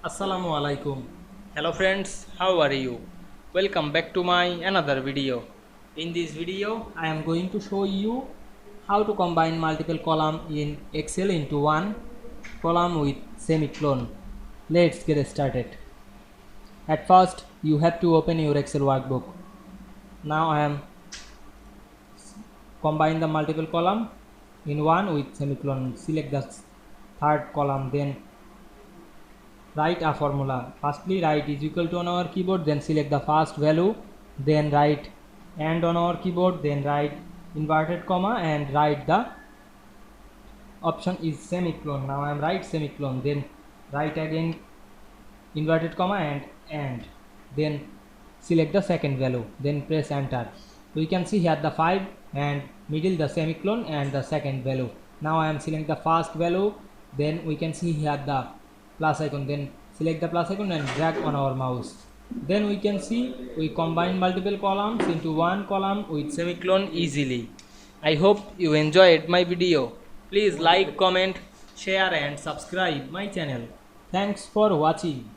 Assalamu Walaikum. Hello friends, how are you? Welcome back to my another video. In this video, I am going to show you how to combine multiple column in Excel into one column with semicolon. Let's get started. At first, you have to open your Excel workbook. Now I am combine the multiple column in one with semicolon. Select the third column, then write a formula. Firstly, write is equal to on our keyboard, then select the first value, then write and on our keyboard, then write inverted comma and write the option is semicolon. Now I am write semicolon, then write again inverted comma and then select the second value, then press enter. We can see here the 5 and middle the semicolon and the second value. Now I am selecting the first value, then we can see here the plus icon, then select the plus icon and drag on our mouse. Then we can see we combine multiple columns into one column with Semicolon easily. I hope you enjoyed my video. Please like, comment, share and subscribe my channel. Thanks for watching.